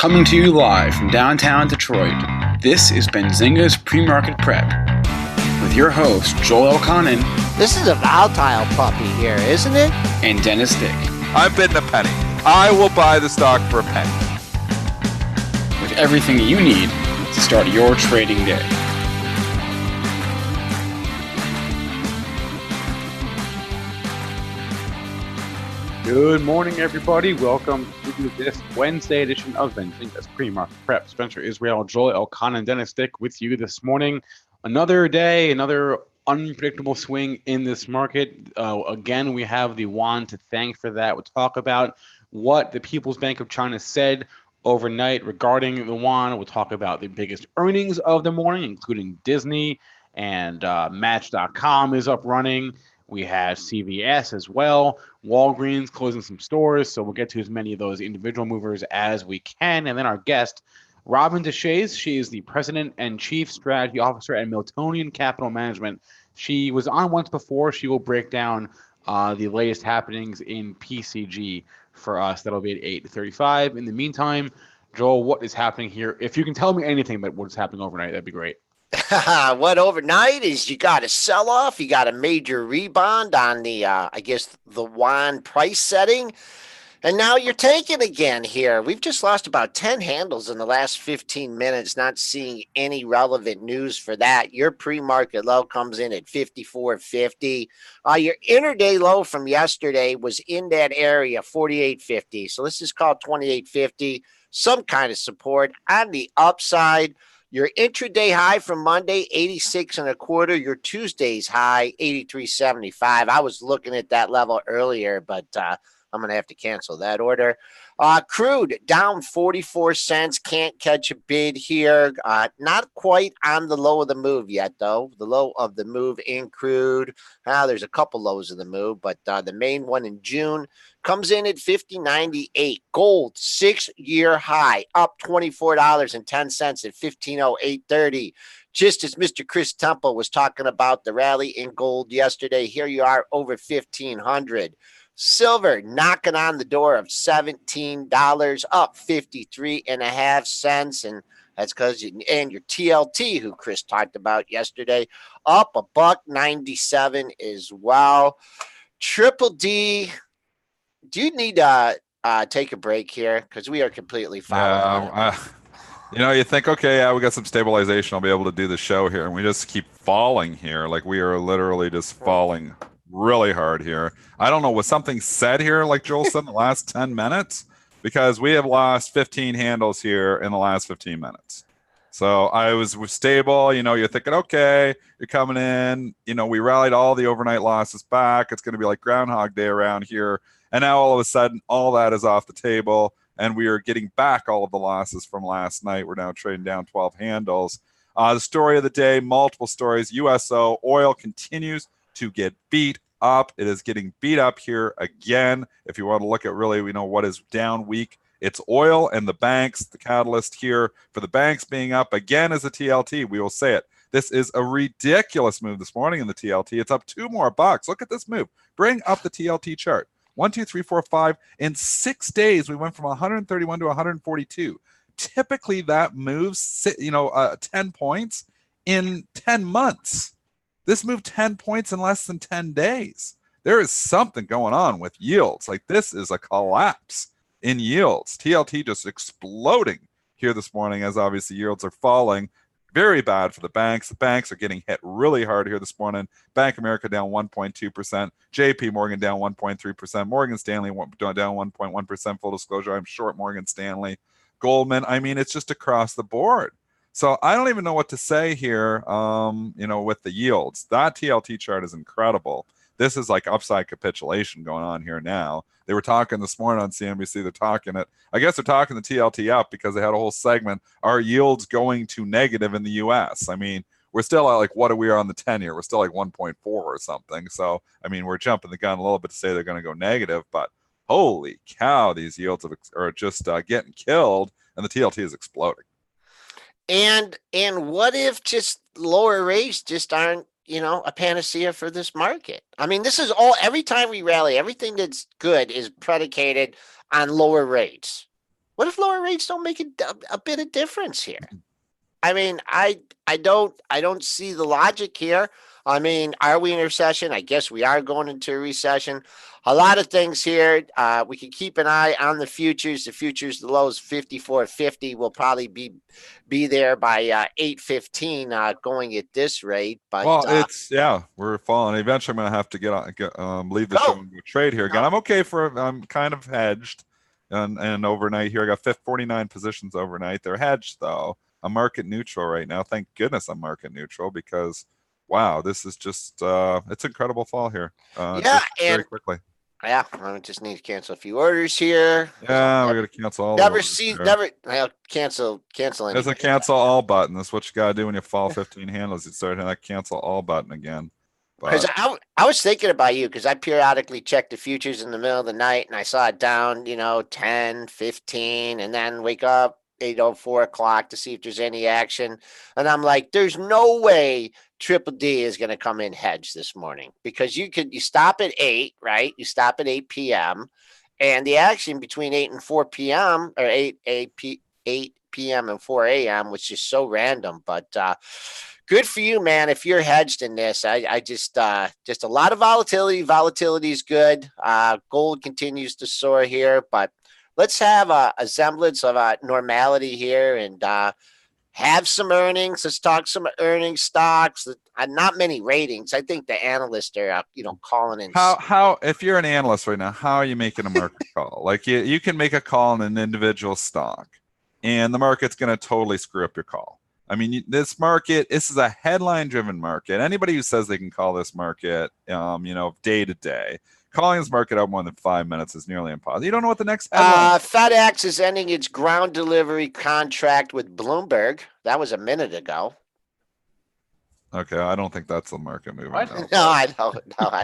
Coming to you live from downtown Detroit, this is Benzinga's PreMarket Prep with your host, Joel Elconin. This is a volatile puppy here, isn't it? And Dennis Dick. I'm bidding a penny. I will buy the stock for a penny. With everything you need to start your trading day. Good morning, everybody. Welcome to this Wednesday edition of Benzinga's PreMarket Prep. Spencer Israel, Joel Elconin, and Dennis Dick with you this morning. Another day, another unpredictable swing in this market. Again, we have the yuan to thank for that. We'll talk about what the People's Bank of China said overnight regarding the yuan. We'll talk about the biggest earnings of the morning, including Disney and Match.com is up running. We have CVS as well, Walgreens closing some stores. So we'll get to as many of those individual movers as we can. And then our guest, Robin Deshayes, she is the President and Chief Strategy Officer at Miltonian Capital Management. She was on once before. She will break down the latest happenings in PCG for us. That'll be at 8:35. In the meantime, Joel, what is happening here? If you can tell me anything about what's happening overnight, that'd be great. What overnight is you got a sell-off, you got a major rebound on the, the yuan price setting, and now you're tanking again here. We've just lost about 10 handles in the last 15 minutes, not seeing any relevant news for that. Your pre-market low comes in at 54.50. Your intraday low from yesterday was in that area, 48.50. So let's just call it 28.50, some kind of support on the upside. Your intraday high from Monday, 86.25. Your Tuesday's high, 83.75. I was looking at that level earlier, but I'm going to have to cancel that order. Crude down 44 cents. Can't catch a bid here. Not quite on the low of the move yet, though. The low of the move in crude. There's a couple lows of the move, but the main one in June comes in at 50.98. Gold, 6-year high, up $24.10 at 15.0830. Just as Mr. Chris Temple was talking about the rally in gold yesterday, here you are over 1,500. Silver knocking on the door of $17, up 53.5 cents. And that's because your TLT, who Chris talked about yesterday, up $1.97 as well. Triple D, do you need to take a break here? Because we are completely following. You think, okay, we got some stabilization. I'll be able to do the show here. And we just keep falling here. Like we are literally just falling really hard here. I don't know. Was something said here, like Joel said, in the last 10 minutes? Because we have lost 15 handles here in the last 15 minutes. So I was stable. You're thinking, okay, you're coming in. We rallied all the overnight losses back. It's going to be like Groundhog Day around here. And now all of a sudden, all that is off the table. And we are getting back all of the losses from last night. We're now trading down 12 handles. The story of the day, multiple stories. USO oil continues to get beat up. It is getting beat up here again. If you want to look at really, what is down week, it's oil and the banks. The catalyst here for the banks being up again is the TLT. We will say it. This is a ridiculous move this morning in the TLT. It's up $2 more. Look at this move. Bring up the TLT chart. 1, 2, 3, 4, 5. In 6 days, we went from 131 to 142. Typically, that moves 10 points in 10 months. This moved 10 points in less than 10 days. There is something going on with yields. Like this is a collapse in yields. TLT just exploding here this morning as obviously yields are falling. Very bad for the banks. The banks are getting hit really hard here this morning. Bank of America down 1.2%. JP Morgan down 1.3%. Morgan Stanley down 1.1%. Full disclosure, I'm short Morgan Stanley. Goldman, it's just across the board. So I don't even know what to say here, with the yields. That TLT chart is incredible. This is like upside capitulation going on here now. They were talking this morning on CNBC. They're talking the TLT up because they had a whole segment. Are yields going to negative in the U.S.? We're still at what are we on the 10-year? We're still like 1.4 or something. So, we're jumping the gun a little bit to say they're going to go negative. But holy cow, these yields are just getting killed, and the TLT is exploding. And what if just lower rates just aren't, a panacea for this market? This is every time we rally, everything that's good is predicated on lower rates. What if lower rates don't make a bit of difference here? I mean, I don't see the logic here. I mean, are we in a recession? I guess we are going into a recession. A lot of things here. We can keep an eye on the futures. The futures, the low is 54.50. Will probably be there by 8:15. Going at this rate, but Well, we're falling. Eventually, I'm gonna have to leave the show and go trade here again. I'm okay I'm kind of hedged, and overnight here I got 49 positions overnight. They're hedged though. I'm market neutral right now. Thank goodness I'm market neutral because, wow, this is just it's incredible fall here. Very quickly. Yeah, I just need to cancel a few orders here. Yeah, we're gonna cancel all. Cancel anything. There's a cancel all button. That's what you gotta do when you fall 15 handles. You start hitting that cancel all button again. Because I was thinking about you because I periodically check the futures in the middle of the night and I saw it down, 10, 15, and then wake up 8:04 o'clock to see if there's any action. And I'm like, there's no way Triple D is going to come in hedge this morning because you stop at 8, right? You stop at 8 p.m. and the action between 8 and 4 p.m. or 8 p.m. and 4 a.m. was just so random. But good for you, man. If you're hedged in this, I just a lot of volatility. Volatility is good. Gold continues to soar here, but let's have a semblance of normality here and have some earnings. Let's talk some earnings stocks. Not many ratings. I think the analysts are, calling in. How if you're an analyst right now, how are you making a market call? Like you can make a call on an individual stock, and the market's going to totally screw up your call. I mean, this is a headline-driven market. Anybody who says they can call this market, day to day, calling this market out more than 5 minutes is nearly impossible. You don't know what the next headline is. FedEx is ending its ground delivery contract with Bloomberg. That was a minute ago. Okay, I don't think that's the market move. No, I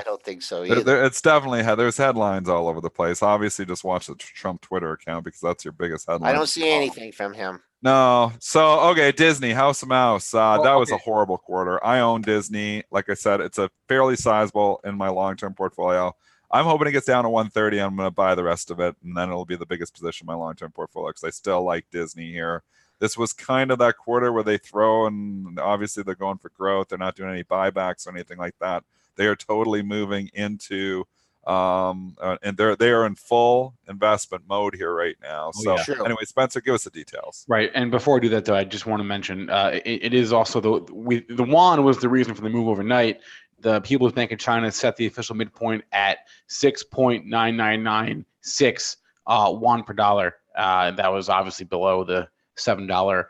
don't think so either. It's definitely there's headlines all over the place. Obviously, just watch the Trump Twitter account because that's your biggest headline. I don't see anything from him. No. So, okay, Disney, House of Mouse. That was a horrible quarter. I own Disney. Like I said, it's a fairly sizable in my long-term portfolio. I'm hoping it gets down to 130. I'm going to buy the rest of it, and then it'll be the biggest position in my long-term portfolio because I still like Disney here. This was kind of that quarter where they throw, and obviously they're going for growth. They're not doing any buybacks or anything like that. They are totally moving into, and they are in full investment mode here right now. Anyway, Spencer, give us the details. Right, and before I do that, though, I just want to mention it is also the yuan was the reason for the move overnight. The People's Bank of China set the official midpoint at 6.9996 yuan per dollar. That was obviously below the $7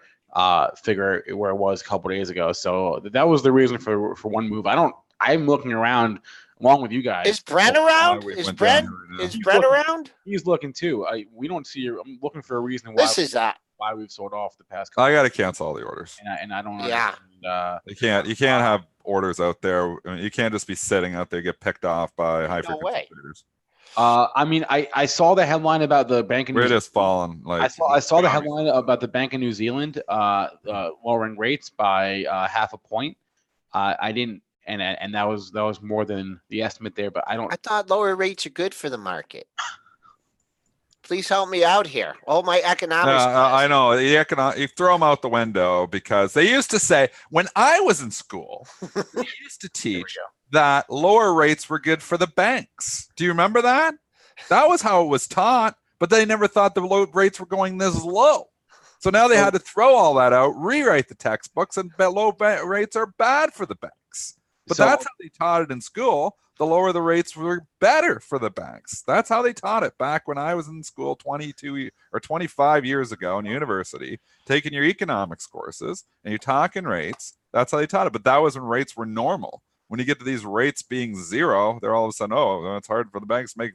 figure where it was a couple of days ago. So that was the reason for one move. I'm looking around along with you guys. Is Brent around? Is Brent around? He's looking too. We don't see. I'm looking for a reason why. Why we've sold off the past couple. I got to cancel all the orders. And I don't. Yeah. You can't have orders out there. I mean, you can't just be sitting out there get picked off by high frequency traders. I mean, I saw the headline about the Bank of New Zealand. We're just falling. Like I saw the headline about the Bank of New Zealand lowering rates by half a point. I didn't, and that was more than the estimate there. But I thought lower rates are good for the market. Please help me out here. All my economics. I know you throw them out the window because they used to say when I was in school, we used to teach that lower rates were good for the banks. Do you remember that? That was how it was taught, but they never thought the low rates were going this low. So now they had to throw all that out, rewrite the textbooks, and low rates are bad for the banks. But that's how they taught it in school. The lower the rates were better for the banks. That's how they taught it back when I was in school 22 or 25 years ago in university, taking your economics courses and you're talking rates. That's how they taught it. But that was when rates were normal. When you get to these rates being zero, they're all of a sudden, it's hard for the banks to make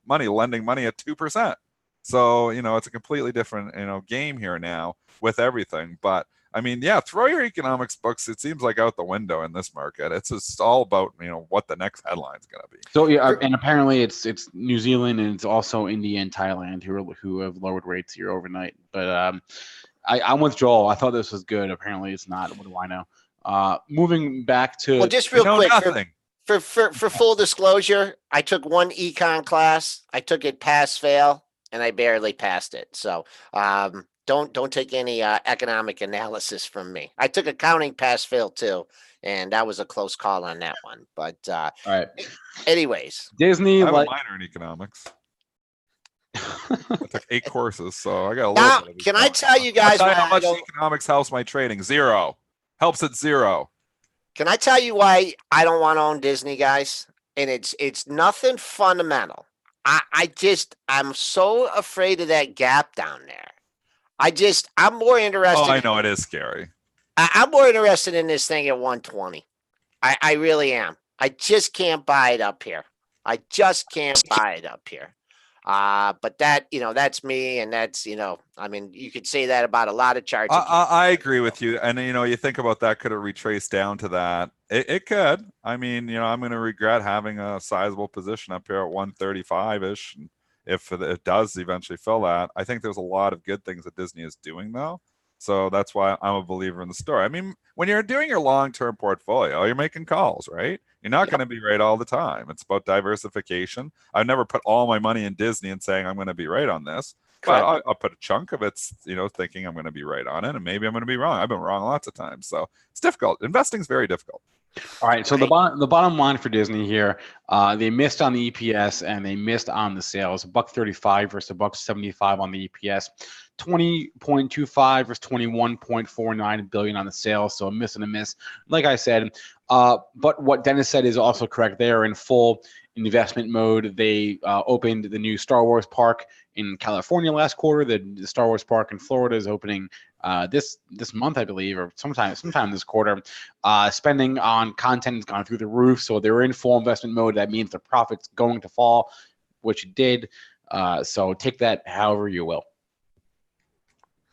money lending money at 2%. So, it's a completely different, game here now with everything. But I mean, throw your economics books. It seems like out the window in this market. It's just all about what the next headline is going to be. So and apparently it's New Zealand and it's also India and Thailand who have lowered rates here overnight. But I'm with Joel. I thought this was good. Apparently it's not. What do I know? Moving back to just real quick for full disclosure, I took one econ class. I took it pass fail. and I barely passed it. So don't take any economic analysis from me. I took accounting pass fail too, and that was a close call on that one. But All right. anyways, Disney, I have a like, minor in economics. I took 8 courses, so I got a little now bit of can I economics. tell you I'll guys tell you why how I much don't? economics helps my trading. 0. Helps at 0. Can I tell you why I don't want to own Disney, guys? And it's nothing fundamental. I'm so afraid of that gap down there. I'm more interested. Oh, I know it is scary. I'm more interested in this thing at 120. I really am. I just can't buy it up here. I just can't buy it up here. But that's me, and that's, I mean, you could say that about a lot of charts. I agree with you. And, you think about that. Could it retrace down to that? It could. I mean, I'm going to regret having a sizable position up here at 135-ish. If it does eventually fill that. I think there's a lot of good things that Disney is doing, though. So that's why I'm a believer in the story. I mean, when you're doing your long-term portfolio, you're making calls, right? You're not going to be right all the time. It's about diversification. I've never put all my money in Disney and saying I'm going to be right on this. But I'll put a chunk of it, thinking I'm going to be right on it, and maybe I'm going to be wrong. I've been wrong lots of times, so it's difficult. Investing is very difficult. All right, so the bottom line for Disney here, they missed on the EPS and they missed on the sales. $1.35 versus $1.75 on the EPS, 20.25 versus 21.49 billion on the sales. So a miss and a miss, like I said. But what Dennis said is also correct. They are in full investment mode. They opened the new Star Wars park in California last quarter. The Star Wars park in Florida is opening this month, I believe, or sometime this quarter. Spending on content has gone through the roof, so they're in full investment mode. That means the profit's going to fall, which it did. So take that however you will.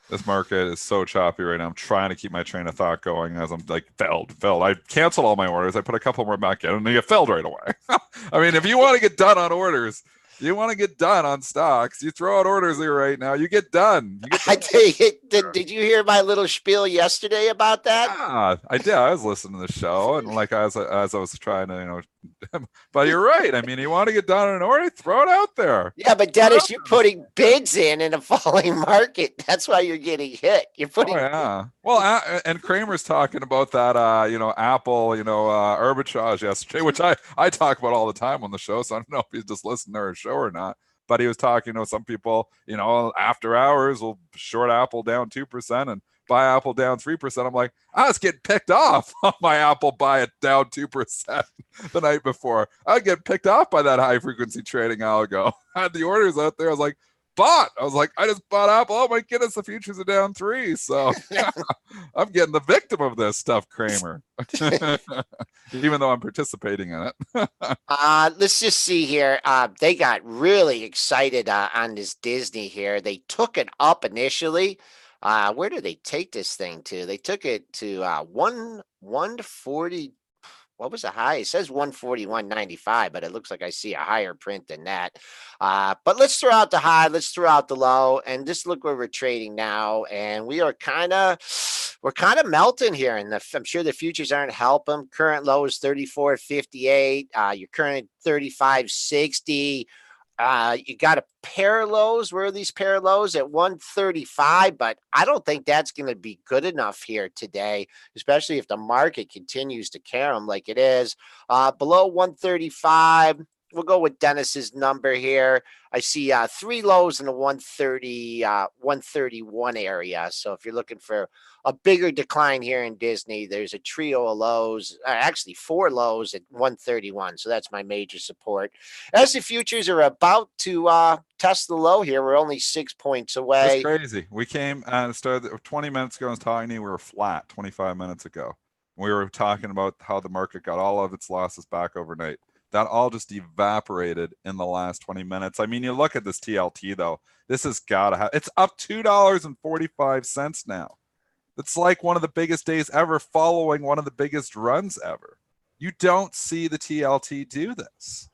This market is so choppy right now. I'm trying to keep my train of thought going as I'm like filled. I canceled all my orders. I put a couple more back in, and they get filled right away. I mean, if you want to get done on orders, you want to get done on stocks, you throw out orders here right now, you get done. I take it. Did you hear my little spiel yesterday about that? Yeah, I did. I was listening to the show, and like as I was trying to, but you're right. I mean, you want to get done on an order, throw it out there. Yeah, but Dennis, you're putting bids in a falling market. That's why you're getting hit. You're putting. Oh, yeah. Well, and Kramer's talking about that, Apple, arbitrage yesterday, which I talk about all the time on the show. So I don't know if he's just listening to our show or not. But he was talking, some people, after hours will short Apple down 2% and buy Apple down 3%. I'm like, I was getting picked off on my Apple buy it down 2% the night before. I'd get picked off by that high frequency trading algo. I had the orders out there. I was like, bought. I was like, I just bought Apple. Oh my goodness, the futures are down 3. So I'm getting the victim of this stuff, Kramer. Even though I'm participating in it. Let's just see here. They got really excited on this Disney here. They took it up initially. Where did they take this thing to? They took it to 140. What was the high? It says 141.95, but it looks like I see a higher print than that. But let's throw out the high, let's throw out the low, and just look where we're trading now. And we're kind of melting here. And I'm sure the futures aren't helping. Current low is 34.58. Your current 35.60. You got a pair of lows. Where are these pair of lows? At 135, but I don't think that's going to be good enough here today, especially if the market continues to carry them like it is. Below 135, we'll go with Dennis's number here. I see 3 lows in the 130, 131 area. So if you're looking for a bigger decline here in Disney, there's a trio of lows, actually 4 lows at 131. So that's my major support. As the futures are about to test the low here, we're only 6 points away. That's crazy. We came and started 20 minutes ago. I was talking to you. We were flat 25 minutes ago. We were talking about how the market got all of its losses back overnight. That all just evaporated in the last 20 minutes. I mean, you look at this TLT, though. This has got to have – it's up $2.45 now. It's like one of the biggest days ever following one of the biggest runs ever. You don't see the TLT do this.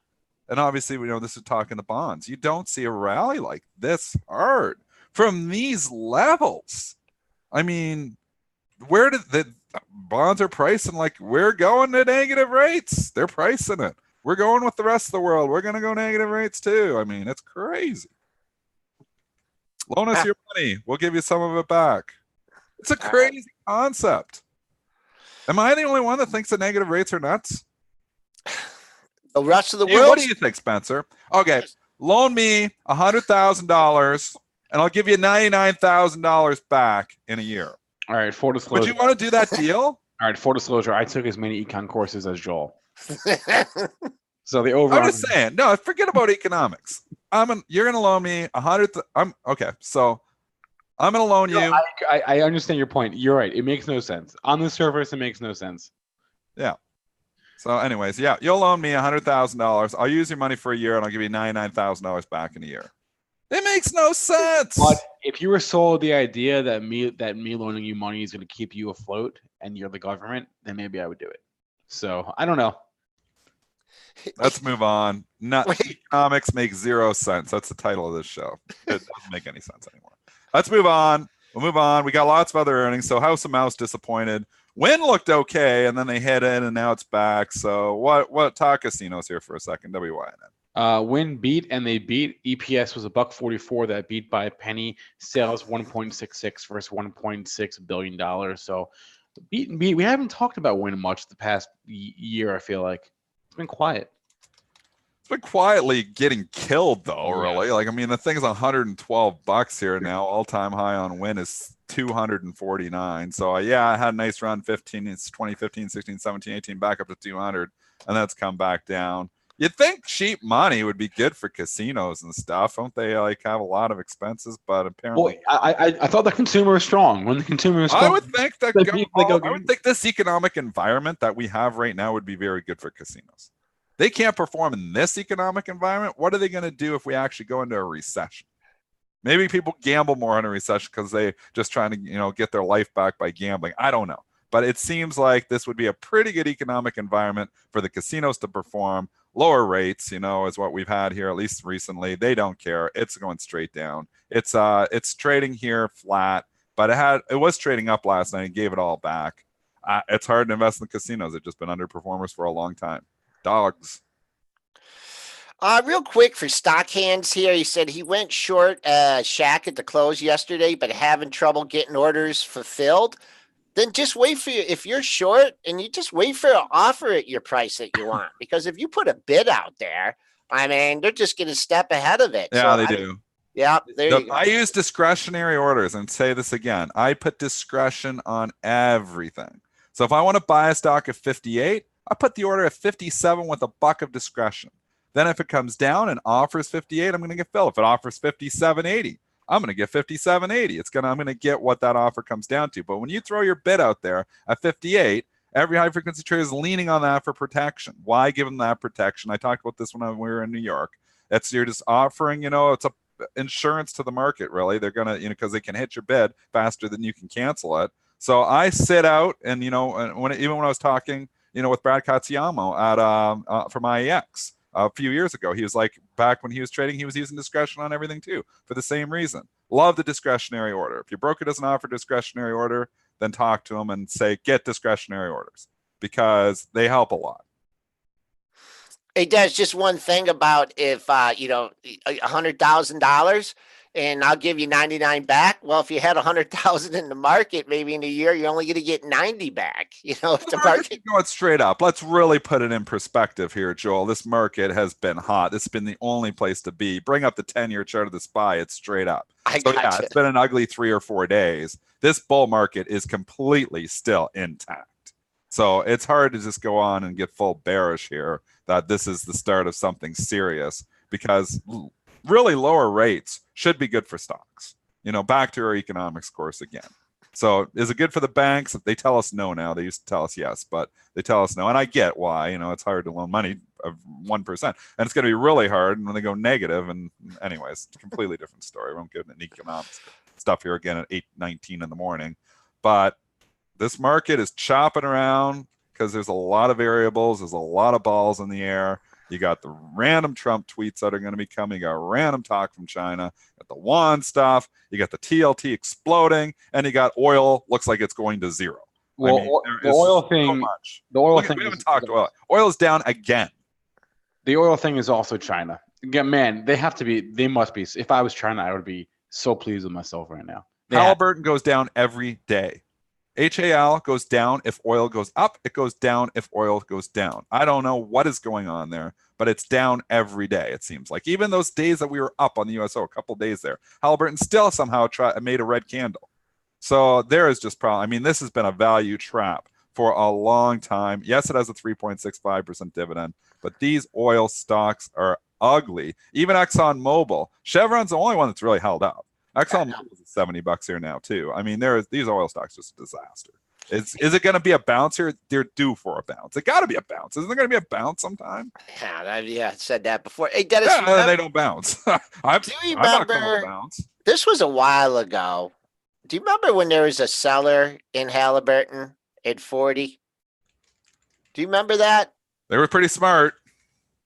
And obviously, we know this is talking the bonds. You don't see a rally like this hard from these levels. I mean, where did the bonds are pricing like we're going to negative rates? They're pricing it. We're going with the rest of the world. We're going to go negative rates too. I mean, it's crazy. Loan us your money. We'll give you some of it back. It's a crazy concept. Am I the only one that thinks that negative rates are nuts? The rest of the What world. do you think, Spencer? Okay, loan me $100,000 and I'll give you $99,000 back in a year. All right, full disclosure. Would you want to do that deal? All right, full disclosure. I took as many econ courses as Joel. So the over. I'm just saying. No, forget about economics. You're going to loan me okay. So I'm going to loan you. I understand your point. You're right. It makes no sense. On the surface, it makes no sense. Yeah. So anyways, yeah, you'll loan me $100,000. I'll use your money for a year and I'll give you $99,000 back in a year. It makes no sense. But if you were sold the idea that me loaning you money is going to keep you afloat and you're the government, then maybe I would do it. So I don't know. Let's move on. Economics makes zero sense. That's the title of this show. It doesn't make any sense anymore. Let's move on. We'll move on. We got lots of other earnings. So House of Mouse disappointed. Win looked okay, and then they hit it, and now it's back. So what talk casinos here for a second? WYNN. Win beat, and they beat. EPS was $1.44. That beat by a penny. Sales 1.66 versus $1.6 billion. So beat and beat. We haven't talked about Win much the past year. I feel like it's been quiet. It's been quietly getting killed though, really. Like, I mean, the thing's $112 here now. All-time high on Win is 249. So yeah, I had a nice run 2015, 16, 17, 18, back up to 200, and that's come back down. You'd think cheap money would be good for casinos and stuff. Don't they like have a lot of expenses? But apparently, well, I thought the consumer was strong. When the consumer is strong, I would think that I would think this economic environment that we have right now would be very good for casinos. They can't perform in this economic environment. What are they going to do if we actually go into a recession? Maybe people gamble more in a recession because they just trying to, get their life back by gambling. I don't know. But it seems like this would be a pretty good economic environment for the casinos to perform. Lower rates, is what we've had here, at least recently. They don't care. It's going straight down. It's trading here flat, but it was trading up last night and gave it all back. It's hard to invest in the casinos. They've just been underperformers for a long time. Dogs. Real quick for stock hands here, he said he went short Shack at the close yesterday, but having trouble getting orders fulfilled. Then just wait for you. If you're short, and you just wait for an offer at your price that you want, because if you put a bid out there, I mean, they're just going to step ahead of it. Yeah, they do. Yeah, there you go. I use discretionary orders, and say this again. I put discretion on everything. So if I want to buy a stock at 58, I put the order at 57 with $1 of discretion. Then if it comes down and offers 58, I'm going to get filled. If it offers 57.80, I'm going to get 57.80. I'm going to get what that offer comes down to. But when you throw your bid out there at 58, every high frequency trader is leaning on that for protection. Why give them that protection? I talked about this when we were in New York. You're just offering, it's a insurance to the market, really. They're going to, because they can hit your bid faster than you can cancel it. So I sit out, and even when I was talking, with Brad Katsuyama at from IEX a few years ago, he was like, back when he was trading, he was using discretion on everything too, for the same reason. Love the discretionary order. If your broker doesn't offer discretionary order, then talk to him and say, get discretionary orders, because they help a lot. It does. Just one thing about if, $100,000 and I'll give you 99 back. Well, if you had 100,000 in the market, maybe in a year, you're only going to get 90 back. If the market going straight up, let's really put it in perspective here, Joel. This market has been hot. This has been the only place to be. Bring up the 10-year chart of the SPY. It's straight up. It's been an ugly 3 or 4 days. This bull market is completely still intact. So it's hard to just go on and get full bearish here that this is the start of something serious, because really lower rates should be good for stocks. Back to our economics course again. So is it good for the banks? They tell us no now. They used to tell us yes, but they tell us no. And I get why. It's hard to loan money of 1%. And it's going to be really hard when they go negative. And anyways, it's a completely different story. We won't get into economics stuff here again at 8:19 in the morning. But this market is chopping around because there's a lot of variables. There's a lot of balls in the air. You got the random Trump tweets that are going to be coming. You got random talk from China. You got the yuan stuff. You got the TLT exploding, and you got oil. Looks like it's going to zero. Well, the oil thing. So much. The oil thing. We haven't talked oil. Oil is down again. The oil thing is also China. Again, man, they have to be. They must be. If I was China, I would be So pleased with myself right now. Halliburton goes down every day. HAL goes down if oil goes up. It goes down if oil goes down. I don't know what is going on there, but it's down every day, it seems like. Even those days that we were up on the USO, a couple days there, Halliburton still somehow made a red candle. So there is just problem. I mean, this has been a value trap for a long time. Yes, it has a 3.65% dividend, but these oil stocks are ugly. Even ExxonMobil, Chevron's the only one that's really held up. ExxonMobil is $70 here now too. I mean, these oil stocks just a disaster. Is it going to be a bounce here? They're due for a bounce. It got to be a bounce. Isn't there going to be a bounce sometime? Yeah, I said that before. Hey, Dennis, yeah, they don't bounce. I'm not going to bounce. This was a while ago. Do you remember when there was a seller in Halliburton at 40? Do you remember that? They were pretty smart.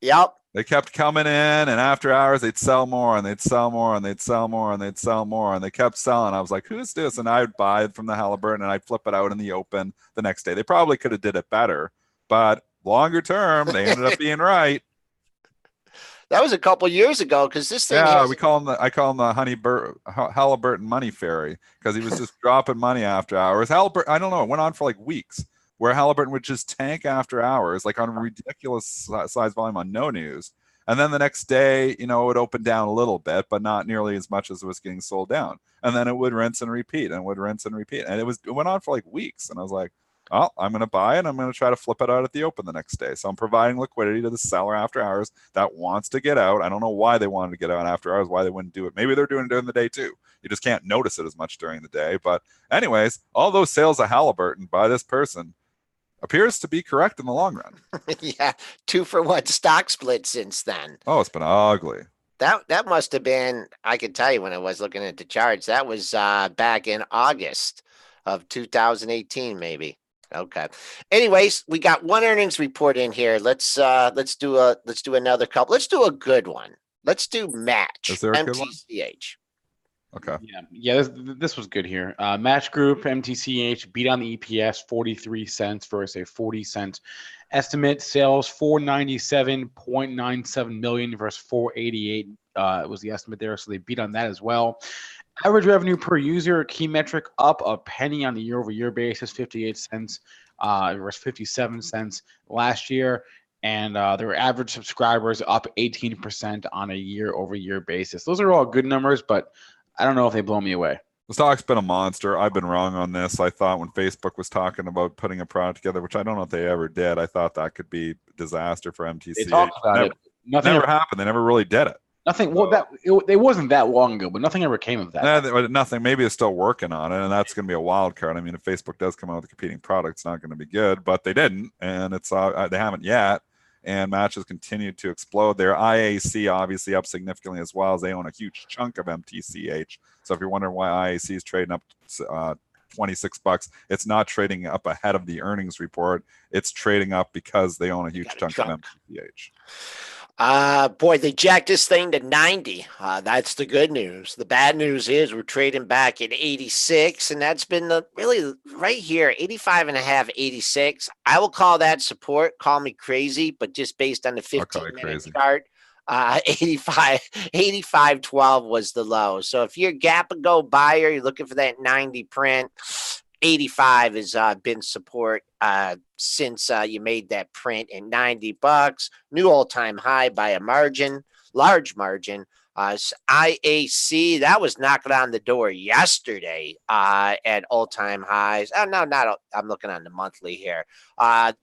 Yep. They kept coming in, and after hours, they'd sell more, and they'd sell more, and they'd sell more, and they'd sell more, and they kept selling. I was like, who's this? And I would buy it from the Halliburton, and I'd flip it out in the open the next day. They probably could have did it better, but longer term, they ended up being right. That was a couple years ago, because this thing. Yeah, I call him the Halliburton money fairy, because he was just dropping money after hours. Halliburton, I don't know, it went on for like weeks, where Halliburton would just tank after hours, like on a ridiculous size volume on no news. And then the next day, it would open down a little bit, but not nearly as much as it was getting sold down. And then it would rinse and repeat and would rinse and repeat. And it went on for like weeks. And I was like, oh, I'm going to buy it. I'm going to try to flip it out at the open the next day. So I'm providing liquidity to the seller after hours that wants to get out. I don't know why they wanted to get out after hours, why they wouldn't do it. Maybe they're doing it during the day too. You just can't notice it as much during the day. But anyways, all those sales of Halliburton by this person appears to be correct in the long run. Yeah, 2-for-1 stock split since then. Oh, it's been ugly. That must have been, I can tell you when I was looking at the charts, that was back in August of 2018, maybe. Okay. Anyways, we got one earnings report in here. Let's do another couple. Let's do a good one. Let's do Match. Is there a good one? MTCH. Okay. Yeah. This was good here. Match Group MTCH beat on the EPS 43 cents versus a 40-cent estimate. Sales 497.97 million versus 488 was the estimate there, so they beat on that as well. Average revenue per user, key metric, up a penny on the year-over-year basis, 58 cents versus 57 cents last year. And their average subscribers up 18% on a year-over-year basis. Those are all good numbers, but I don't know if they blow me away. The stock's been a monster. I've been wrong on this. I thought when Facebook was talking about putting a product together, which I don't know if they ever did, I thought that could be disaster for MTCH. They talked about it. Nothing never happened. They never really did it. Nothing. Well, it wasn't that long ago, but nothing ever came of that. Nothing. Maybe it's still working on it, and that's going to be a wild card. I mean, if Facebook does come out with a competing product, it's not going to be good. But they didn't, and they haven't yet. And Match has continued to explode. Their IAC obviously up significantly as well, as they own a huge chunk of MTCH. So if you're wondering why IAC is trading up $26, it's not trading up ahead of the earnings report. It's trading up because they own a huge chunk of MTCH. Boy, they jacked this thing to 90. That's the good news. The bad news is we're trading back at 86, and that's been really right here, 85.5, 86. I will call that support. Call me crazy, but just based on the 15-minute chart, 85.12 was the low. So if you're a gap and go buyer, you're looking for that 90 print. 85 has been support since you made that print at $90. New all-time high by a margin, large margin. IAC, that was knocking on the door yesterday at all-time highs. Oh, no, I'm looking on the monthly here.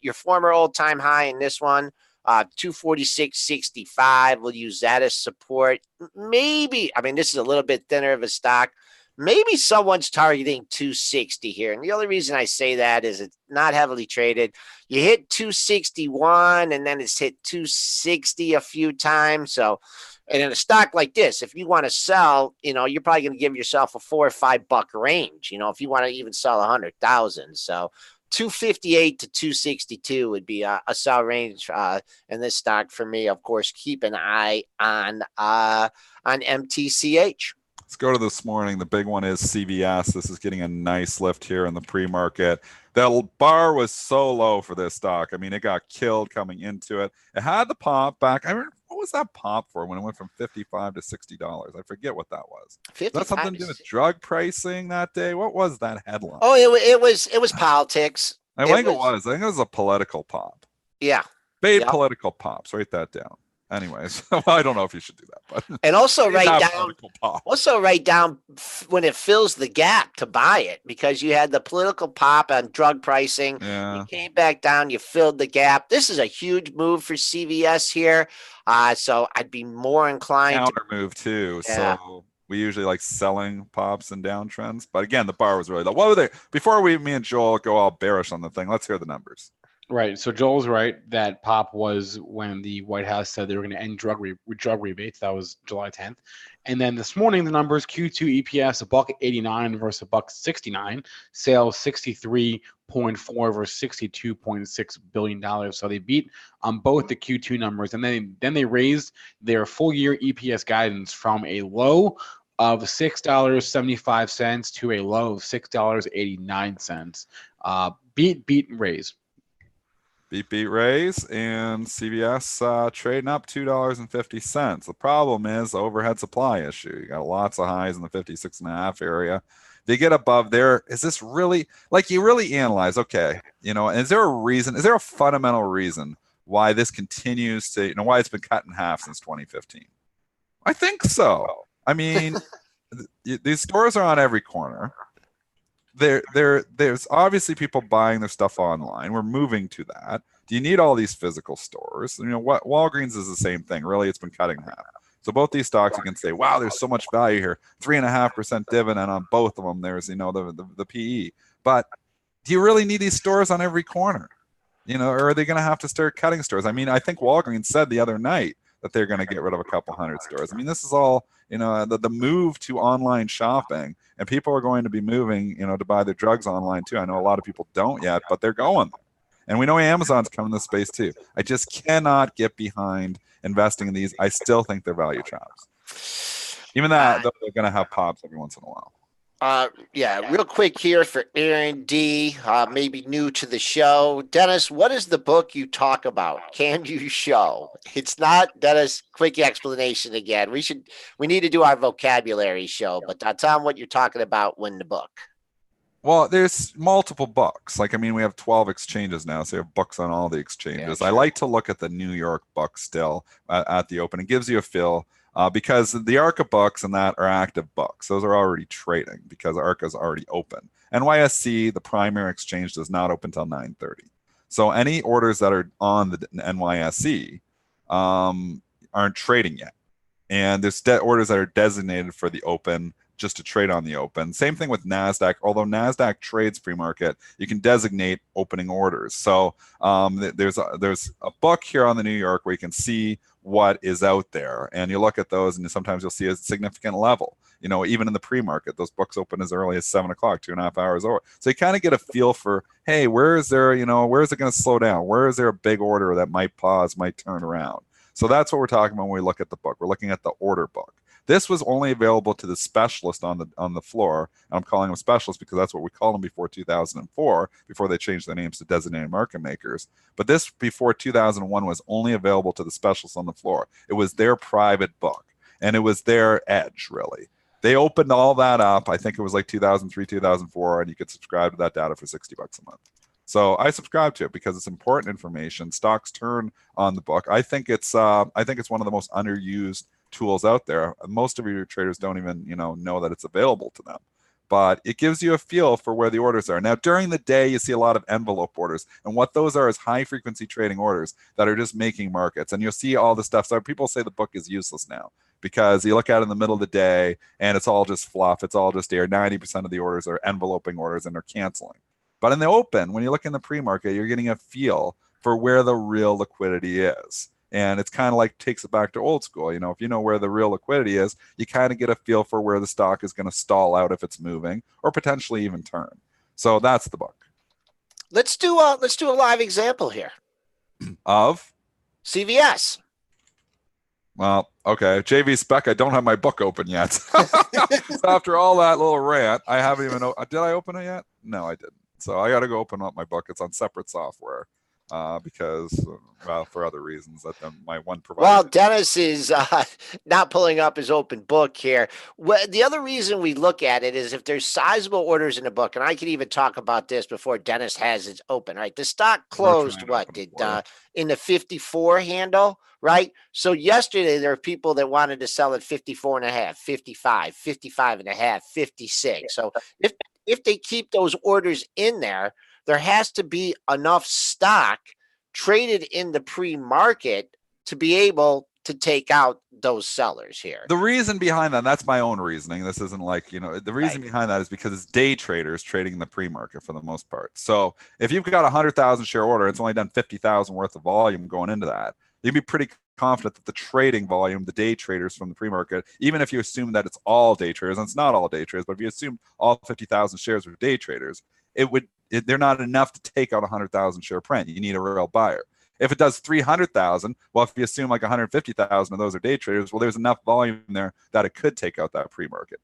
Your former all-time high in this one, 246.65. We'll use that as support. Maybe, I mean, this is a little bit thinner of a stock. Maybe someone's targeting 260 here. And the only reason I say that is it's not heavily traded. You hit 261 and then it's hit 260 a few times. So, and in a stock like this, if you want to sell, you're probably going to give yourself a $4 or $5 range, if you want to even sell 100,000. So 258 to 262 would be a sell range in this stock for me. Of course, keep an eye on MTCH. Let's go to this morning. The big one is CVS. This is getting a nice lift here in the pre-market. The bar was so low for this stock. I mean, it got killed coming into it. It had the pop back. I mean, What was that pop for when it went from $55 to $60? I forget what that was. Is that 55 something to do with drug pricing that day? What was that headline? Oh, it was politics. I think it was. I think it was a political pop. Yeah. Paid political pops. Write that down. Anyways, well, I don't know if you should do that, but and also write down when it fills the gap to buy it, because you had the political pop on drug pricing. Yeah. You came back down, you filled the gap. This is a huge move for CVS here. So I'd be more inclined counter move too. Yeah. So we usually like selling pops and downtrends, but again, the bar was really low. What were they before me and Joel go all bearish on the thing? Let's hear the numbers. Right. So Joel's right. That pop was when the White House said they were going to end drug rebates. That was July 10th. And then this morning, the numbers: Q2 EPS $1.89 versus $1.69. Sales 63.4 versus $62.6 billion. So they beat on both the Q2 numbers. And then they raised their full year EPS guidance from a low of $6.75 to a low of $6.89. Beat and raise. Beat raise, and CVS trading up $2.50. The problem is the overhead supply issue. You got lots of highs in the 56.5 area. They get above there. Is this really, like, you really analyze, okay, is there a reason, is there a fundamental reason why this continues to, why it's been cut in half since 2015? I think so. I mean, these stores are on every corner. There's obviously people buying their stuff online. We're moving to that. Do you need all these physical stores? What Walgreens is the same thing. Really, it's been cutting in half. So both these stocks, you can say, wow, there's so much value here. 3.5% dividend on both of them. There's the PE. But do you really need these stores on every corner? Or are they going to have to start cutting stores? I mean, I think Walgreens said the other night that they're going to get rid of a couple hundred stores. I mean, this is all, the move to online shopping, and people are going to be moving, to buy their drugs online too. I know a lot of people don't yet, but they're going. And we know Amazon's coming in this space too. I just cannot get behind investing in these. I still think they're value traps. Even that, though, they're going to have pops every once in a while. Real quick here for Aaron D, maybe new to the show. Dennis, what is the book you talk about? Can you show? It's not, Dennis, quick explanation again. We need to do our vocabulary show, but tell them what you're talking about when the book. Well, there's multiple books. We have 12 exchanges now, so you have books on all the exchanges. Yeah, sure. I like to look at the New York book still at the open. It gives you a feel. Because the ARCA books and that are active books. Those are already trading because ARCA is already open. NYSE, the primary exchange, does not open until 9:30. So any orders that are on the NYSE aren't trading yet. And there's orders that are designated for the open, just to trade on the open. Same thing with NASDAQ. Although NASDAQ trades pre-market, you can designate opening orders. So there's a book here on the New York where you can see what is out there. And you look at those, and sometimes you'll see a significant level. Even in the pre-market, those books open as early as 7 o'clock, 2.5 hours over. So you kind of get a feel for, hey, where is there, where is it going to slow down? Where is there a big order that might pause, might turn around? So that's what we're talking about when we look at the book. We're looking at the order book. This was only available to the specialist on the floor. And I'm calling them specialists because that's what we called them before 2004, before they changed their names to designated market makers. But this before 2001 was only available to the specialists on the floor. It was their private book, and it was their edge, really. They opened all that up. I think it was like 2003, 2004, and you could subscribe to that data for $60 a month. So I subscribe to it because it's important information. Stocks turn on the book. I think it's one of the most underused tools out there. Most of your traders don't even know that it's available to them, but it gives you a feel for where the orders are. Now during the day you see a lot of envelope orders, and what those are is high frequency trading orders that are just making markets, and you'll see all the stuff. So people say the book is useless now because you look at it in the middle of the day and it's all just fluff, it's all just air. 90% of the orders are enveloping orders and they're canceling. But in the open, when you look in the pre-market, you're getting a feel for where the real liquidity is. And it's kind of like takes it back to old school. If you know where the real liquidity is, you kind of get a feel for where the stock is going to stall out if it's moving or potentially even turn. So that's the book. Let's do a live example here of CVS. Well, okay. JV Spec, I don't have my book open yet. So after all that little rant, I haven't even did I open it yet? No, I didn't. So I got to go open up my book. It's on separate software. because, well, for other reasons that my one provider. Well, Dennis is not pulling up his open book here. Well, the other reason we look at it is if there's sizable orders in the book, and I can even talk about this before Dennis has it open, right? The stock closed, in the 54 handle, right? So yesterday there were people that wanted to sell at 54 and a half, 55, 55 and a half, 56. So if they keep those orders in there, there has to be enough stock traded in the pre-market to be able to take out those sellers here. The reason behind that, that's my own reasoning. This isn't like, the reason behind that is because it's day traders trading the pre-market for the most part. So if you've got a 100,000 share order, it's only done 50,000 worth of volume going into that. You'd be pretty confident that the trading volume, the day traders from the pre-market, even if you assume that it's all day traders, and it's not all day traders, but if you assume all 50,000 shares are day traders, they're not enough to take out a 100,000 share print. You need a real buyer. If it does 300,000, well, if you assume like 150,000 of those are day traders, well, there's enough volume there that it could take out that pre-market.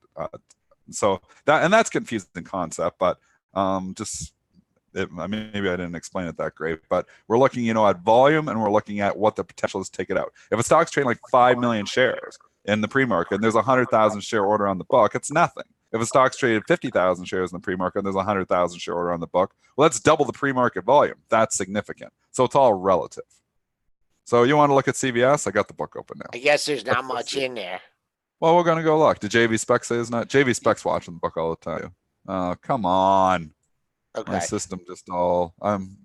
So that's confusing concept, but maybe I didn't explain it that great. But we're looking, at volume, and we're looking at what the potential is to take it out. If a stock's trading like 5 million shares in the pre-market, and there's a 100,000 share order on the book, it's nothing. If a stock's traded 50,000 shares in the pre-market and there's a 100,000 share order on the book, well, that's double the pre-market volume. That's significant. So it's all relative. So you want to look at CVS? I got the book open now. I guess there's not much in there. Well, we're going to go look. Did JV Spec say it's not? JV Spec's watching the book all the time. Come on. Okay. My system I'm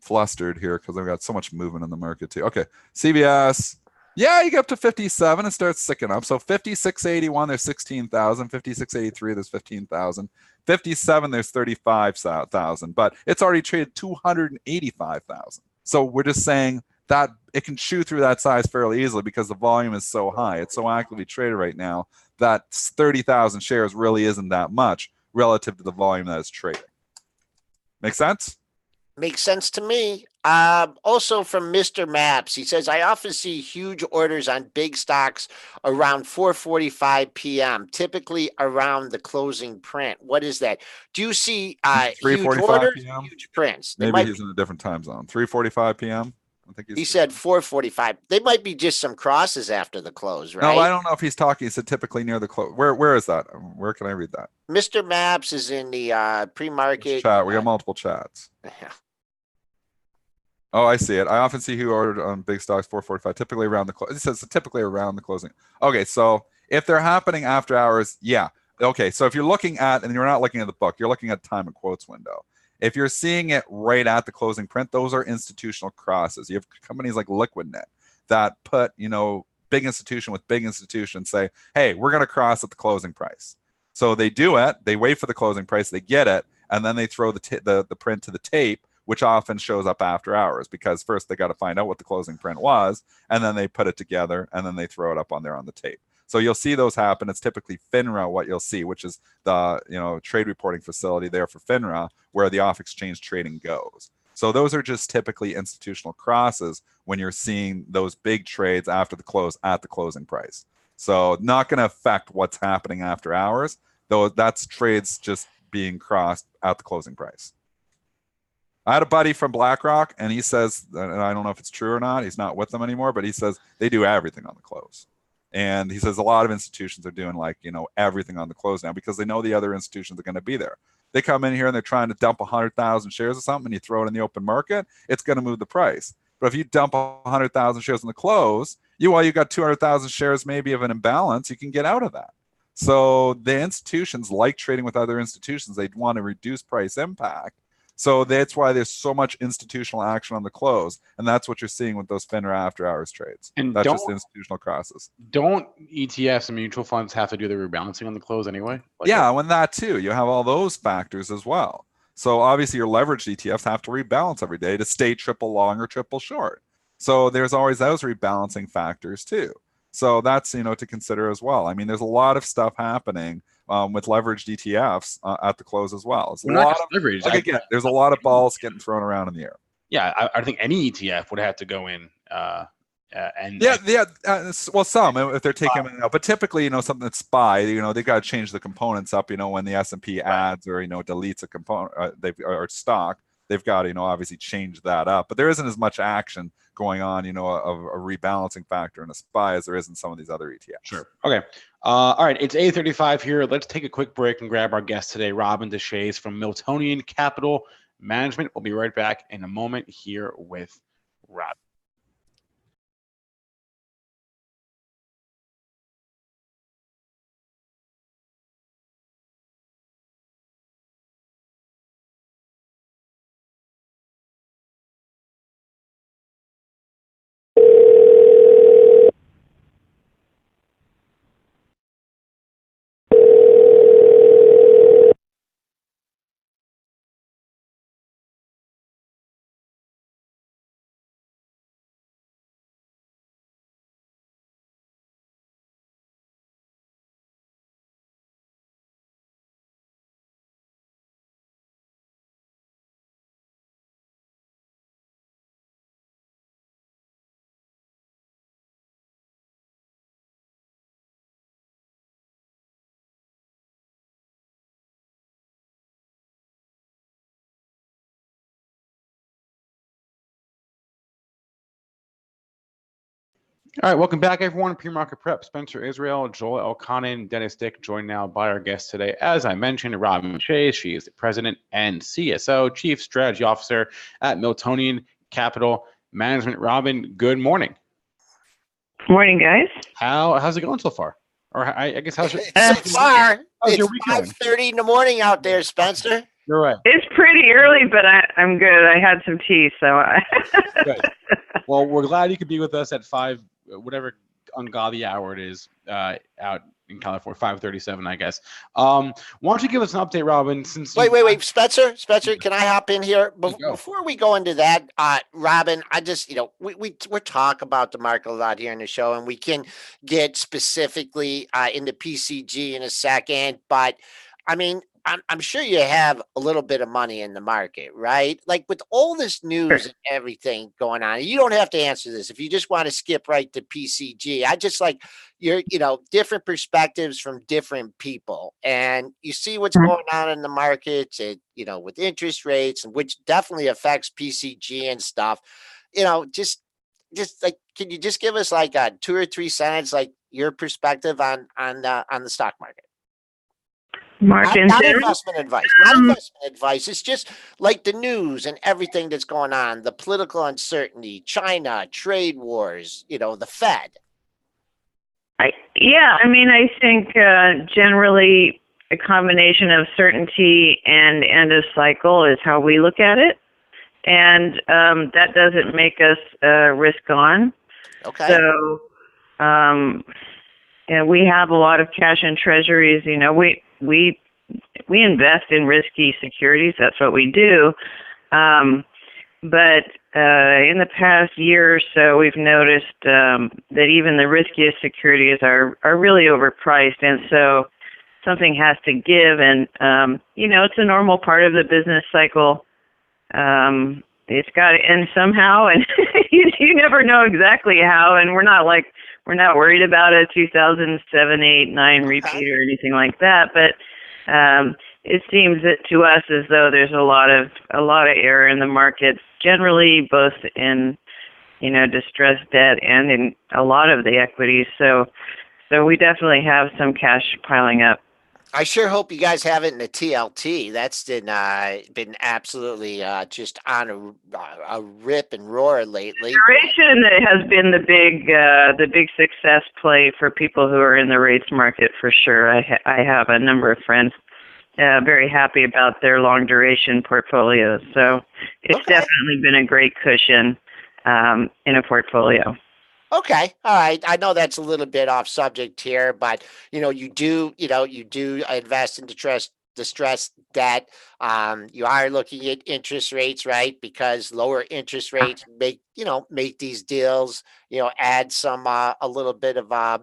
flustered here because I've got so much movement in the market too. Okay. CVS. Yeah, you get up to 57 and starts sticking up. So 56.81, there's 16,000. 56.83, there's 15,000. 57, there's 35,000. But it's already traded 285,000. So we're just saying that it can chew through that size fairly easily because the volume is so high. It's so actively traded right now that 30,000 shares really isn't that much relative to the volume that is trading. Make sense? Makes sense to me. Also from Mr. Maps, he says, I often see huge orders on big stocks around 4:45 p.m., typically around the closing print. What is that? Do you see huge orders, PM? huge prints? Maybe he's in a different time zone. 3:45 p.m.? I think he said 4:45. They might be just some crosses after the close, right? No, I don't know if he's talking. He said typically near the close. Where is that? Where can I read that? Mr. Maps is in the pre-market chat. We got multiple chats. Yeah. Oh, I see it. I often see who ordered on big stocks 4:45, typically around the close. It says typically around the closing. Okay, so if they're happening after hours, yeah. Okay, so if you're looking at, and you're not looking at the book, you're looking at time and quotes window. If you're seeing it right at the closing print, those are institutional crosses. You have companies like LiquidNet that put, big institution with big institution say, hey, we're going to cross at the closing price. So they do it, they wait for the closing price, they get it, and then they throw the print to the tape, which often shows up after hours because first they got to find out what the closing print was, and then they put it together, and then they throw it up on there on the tape. So you'll see those happen. It's typically FINRA what you'll see, which is the trade reporting facility there for FINRA, where the off-exchange trading goes. So those are just typically institutional crosses when you're seeing those big trades after the close at the closing price. So not going to affect what's happening after hours, though that's trades just being crossed at the closing price. I had a buddy from BlackRock, and he says, and I don't know if it's true or not, he's not with them anymore, but he says they do everything on the close. And he says a lot of institutions are doing everything on the close now because they know the other institutions are going to be there. They come in here and they're trying to dump 100,000 shares or something, and you throw it in the open market, it's going to move the price. But if you dump 100,000 shares in the close, you got 200,000 shares maybe of an imbalance, you can get out of that. So the institutions like trading with other institutions. They want to reduce price impact. So that's why there's so much institutional action on the close, and that's what you're seeing with those FINRA after hours trades. And that's just institutional crosses. Don't ETFs and mutual funds have to do the rebalancing on the close anyway? When that too, you have all those factors as well. So obviously your leveraged ETFs have to rebalance every day to stay triple long or triple short. So there's always those rebalancing factors too. So that's to consider as well. I mean, there's a lot of stuff happening with leveraged ETFs at the close as well. It's a lot of leverage. Again, there's a lot of balls getting thrown around in the air. Yeah, I think any ETF would have to go in. Well, some if they're taking it out, but typically, something that's SPY, they've got to change the components up. When the S&P adds or deletes a component, or stock. they've got to, obviously change that up. But there isn't as much action going on, of a rebalancing factor in a SPY as there is in some of these other ETFs. Sure. Okay. All right. It's 8:35 here. Let's take a quick break and grab our guest today, Robin Deshayes from Miltonian Capital Management. We'll be right back in a moment here with Rob. All right, welcome back, everyone. PreMarket Prep, Spencer Israel, Joel Elconin, Dennis Dick, joined now by our guest today. As I mentioned, Robin Deshayes. She is the president and CSO, Chief Strategy Officer at Miltonian Capital Management. Robin, good morning. Morning, guys. How's it going so far? Or I guess how's your So far, how's your it's week going? 5:30 in the morning out there, Spencer. You're right. It's pretty early, but I'm good. I had some tea, so Good. Well, we're glad you could be with us at 5, whatever ungodly hour it is, out in California, 5:37, I guess. Why don't you give us an update, Robin? Since Wait, Spencer, can I hop in here Go. before we go into that? Robin, I just, we talk about the market a lot here in the show, and we can get specifically into PCG in a second, but I mean, I'm sure you have a little bit of money in the market, right? Like with all this news and everything going on, you don't have to answer this. If you just want to skip right to PCG, I just like your, different perspectives from different people, and you see what's going on in the markets, and, with interest rates, and which definitely affects PCG and stuff. Just like, can you just give us like a 2 or 3 sentences, like your perspective on the stock market? Not investment advice. Not investment advice. It's just like the news and everything that's going on, the political uncertainty, China, trade wars, the Fed. I think generally a combination of certainty and end of cycle is how we look at it, and that doesn't make us risk on. Okay. So, we have a lot of cash in treasuries. We invest in risky securities. That's what we do. But in the past year or so, we've noticed that even the riskiest securities are really overpriced, and so something has to give. And it's a normal part of the business cycle. It's got to end somehow, and you never know exactly how. And we're not worried about a 2007, 8, 9 repeat or anything like that. But it seems that to us as though there's a lot of error in the markets generally, both in distressed debt and in a lot of the equities. So we definitely have some cash piling up. I sure hope you guys have it in the TLT. That's been absolutely just on a rip and roar lately. Duration has been the big success play for people who are in the rates market for sure. I have a number of friends very happy about their long duration portfolios. So it's definitely been a great cushion in a portfolio. Okay. All right. I know that's a little bit off subject here, but you do invest in distressed debt. You are looking at interest rates, right? Because lower interest rates make these deals, add some a little bit of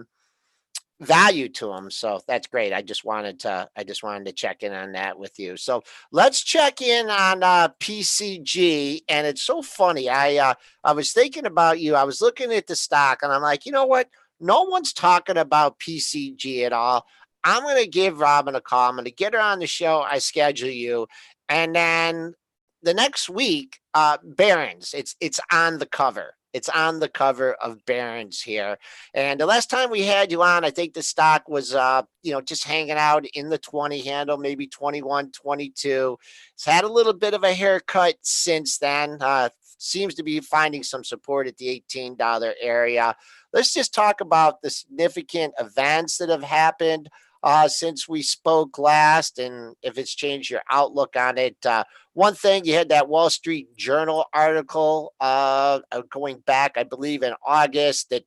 value to them. So that's great. I just wanted to check in on that with you. So let's check in on PCG. And it's so funny. I was thinking about you. I was looking at the stock, and I'm like, you know what? No one's talking about PCG at all. I'm going to give Robin a call. I'm going to get her on the show. I schedule you. And then the next week, Barron's, it's on the cover. It's on the cover of Barron's here. And the last time we had you on, I think the stock was, just hanging out in the 20 handle, maybe 21, 22. It's had a little bit of a haircut since then. Seems to be finding some support at the $18 area. Let's just talk about the significant events that have happened since we spoke last, and if it's changed your outlook on it. One thing, you had that Wall Street Journal article going back, I believe, in August that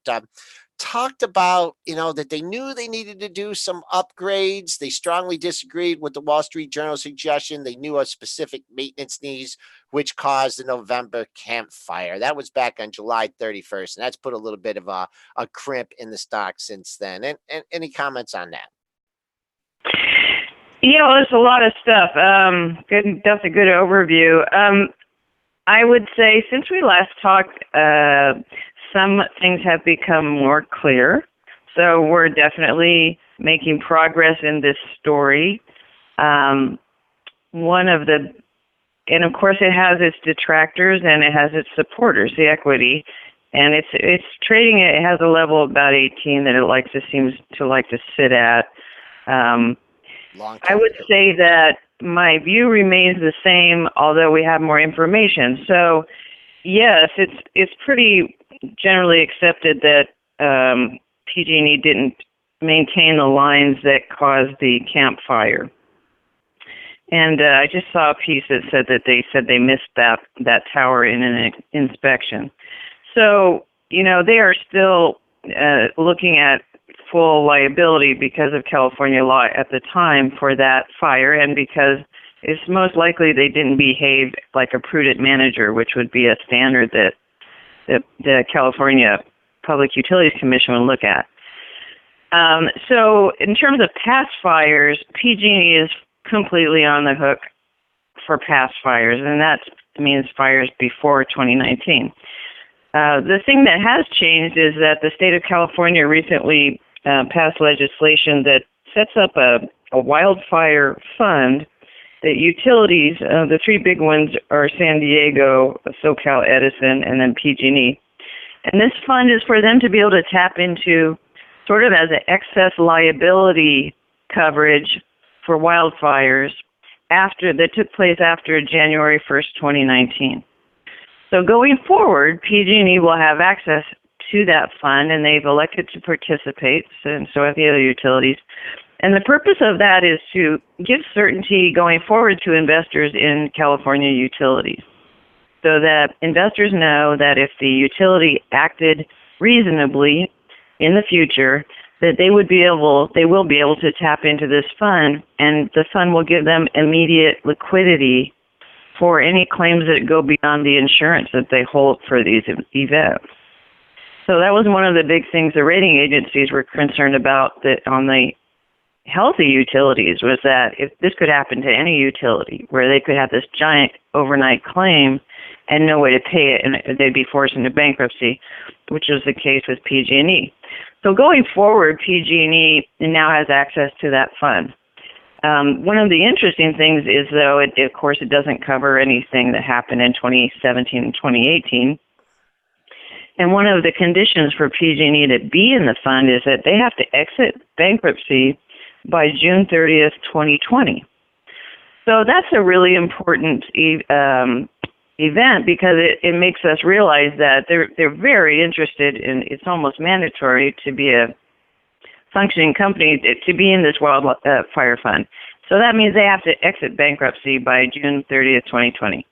talked about, that they knew they needed to do some upgrades. They strongly disagreed with the Wall Street Journal suggestion. They knew a specific maintenance needs, which caused the November Camp Fire. That was back on July 31st, and that's put a little bit of a crimp in the stock since then. And any comments on that? There's a lot of stuff. Good. That's a good overview. I would say since we last talked, some things have become more clear. So we're definitely making progress in this story. And of course it has its detractors and it has its supporters, the equity. And it's trading, it has a level of about 18 that it seems to like to sit at. I would say that my view remains the same, although we have more information. So, yes, it's pretty generally accepted that PG&E didn't maintain the lines that caused the Camp Fire. And I just saw a piece that said they missed that tower in an inspection. So, they are still looking at full liability because of California law at the time for that fire, and because it's most likely they didn't behave like a prudent manager, which would be a standard that the California Public Utilities Commission would look at. So in terms of past fires, PG&E is completely on the hook for past fires, and that means fires before 2019. The thing that has changed is that the state of California recently passed legislation that sets up a wildfire fund that utilities, the three big ones are San Diego, SoCal Edison, and then PG&E. And this fund is for them to be able to tap into sort of as an excess liability coverage for wildfires that took place after January 1st, 2019. So going forward, PG&E will have access to that fund, and they've elected to participate, and so have the other utilities. And the purpose of that is to give certainty going forward to investors in California utilities, so that investors know that if the utility acted reasonably in the future, that they will be able to tap into this fund, and the fund will give them immediate liquidity for any claims that go beyond the insurance that they hold for these events. So that was one of the big things the rating agencies were concerned about, that on the healthy utilities, was that if this could happen to any utility, where they could have this giant overnight claim and no way to pay it, and they'd be forced into bankruptcy, which was the case with PG&E. So going forward, PG&E now has access to that fund. One of the interesting things is, though, of course, it doesn't cover anything that happened in 2017 and 2018. And one of the conditions for PG&E to be in the fund is that they have to exit bankruptcy by June 30th, 2020. So that's a really important event, because it makes us realize that they're very interested in, it's almost mandatory to be a functioning company to be in this wildfire fund. So that means they have to exit bankruptcy by June 30th, 2020.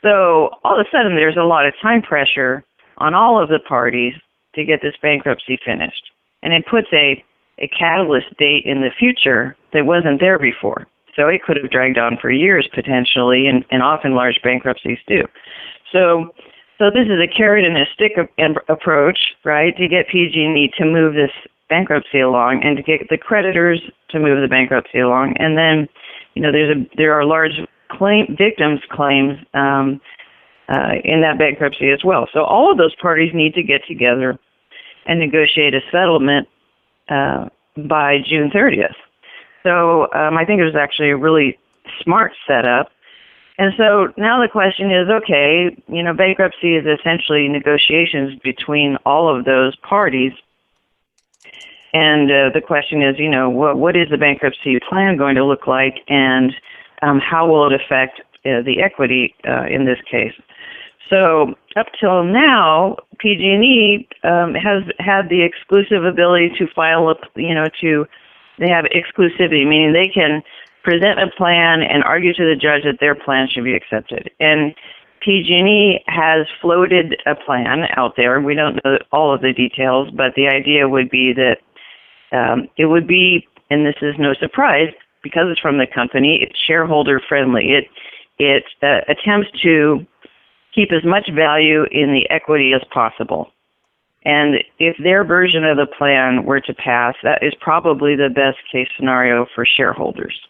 So all of a sudden there's a lot of time pressure on all of the parties to get this bankruptcy finished. And it puts a catalyst date in the future that wasn't there before. So it could have dragged on for years potentially, and often large bankruptcies do. So this is a carrot and a stick approach, right, to get PG&E to move this bankruptcy along, and to get the creditors to move the bankruptcy along. And then, there are large victims' claims in that bankruptcy as well. So all of those parties need to get together and negotiate a settlement by June 30th. So I think it was actually a really smart setup. And so now the question is, okay, bankruptcy is essentially negotiations between all of those parties. And the question is, what is the bankruptcy plan going to look like, and how will it affect the equity in this case? So up till now, PG&E has had the exclusive ability to file they have exclusivity, meaning they can present a plan and argue to the judge that their plan should be accepted. And PG&E has floated a plan out there. We don't know all of the details, but the idea would be that it would be, and this is no surprise, because it's from the company, it's shareholder friendly. It attempts to keep as much value in the equity as possible. And if their version of the plan were to pass, that is probably the best case scenario for shareholders.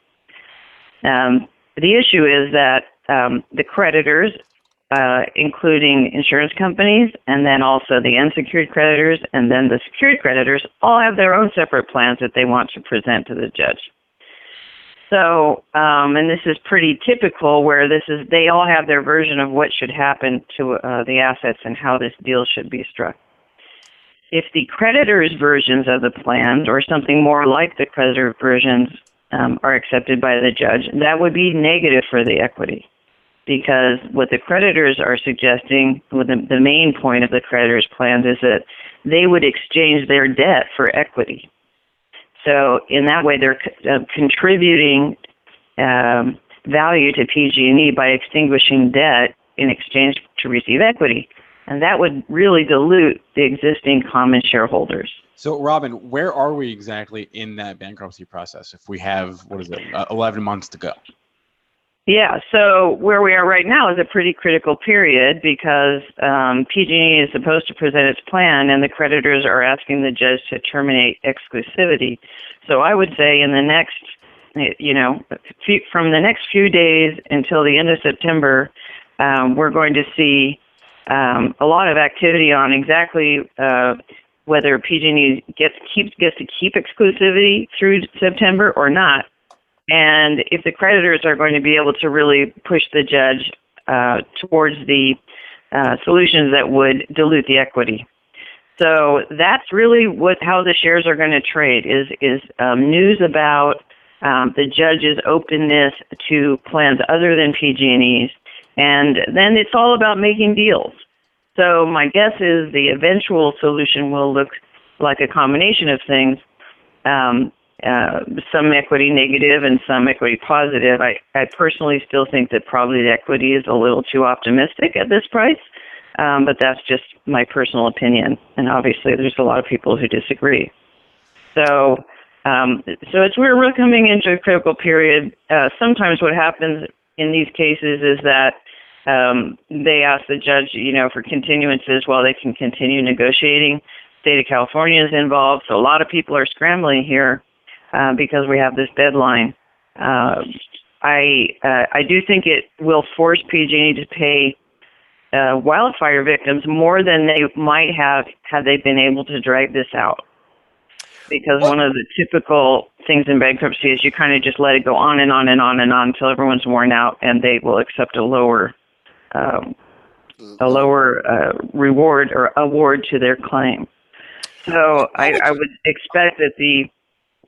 The issue is that the creditors, including insurance companies, and then also the unsecured creditors, and then the secured creditors, all have their own separate plans that they want to present to the judge. So, and this is pretty typical, where they all have their version of what should happen to the assets and how this deal should be struck. If the creditors' versions of the plans, or something more like the creditor versions, are accepted by the judge, that would be negative for the equity. Because what the creditors are suggesting, the main point of the creditors' plans, is that they would exchange their debt for equity. So in that way, they're contributing value to PG&E by extinguishing debt in exchange to receive equity. And that would really dilute the existing common shareholders. So, Robin, where are we exactly in that bankruptcy process if we have, 11 months to go? Yeah, so where we are right now is a pretty critical period, because PG&E is supposed to present its plan, and the creditors are asking the judge to terminate exclusivity. So I would say in the next, from the next few days until the end of September, we're going to see a lot of activity on exactly whether PG&E gets to keep exclusivity through September or not. And if the creditors are going to be able to really push the judge towards the solutions that would dilute the equity. So that's really how the shares are going to trade, is news about the judge's openness to plans other than PG&E's. And then it's all about making deals. So my guess is the eventual solution will look like a combination of things. Some equity negative and some equity positive. I personally still think that probably the equity is a little too optimistic at this price, but that's just my personal opinion. And obviously, there's a lot of people who disagree. So we're coming into a critical period. Sometimes what happens in these cases is that they ask the judge, for continuances while they can continue negotiating. State of California is involved, so a lot of people are scrambling here. Because we have this deadline. I do think it will force PG&E to pay wildfire victims more than they might have had they been able to drag this out. Because one of the typical things in bankruptcy is you kind of just let it go on and on and on and on until everyone's worn out, and they will accept a lower reward or award to their claim. So I would expect that the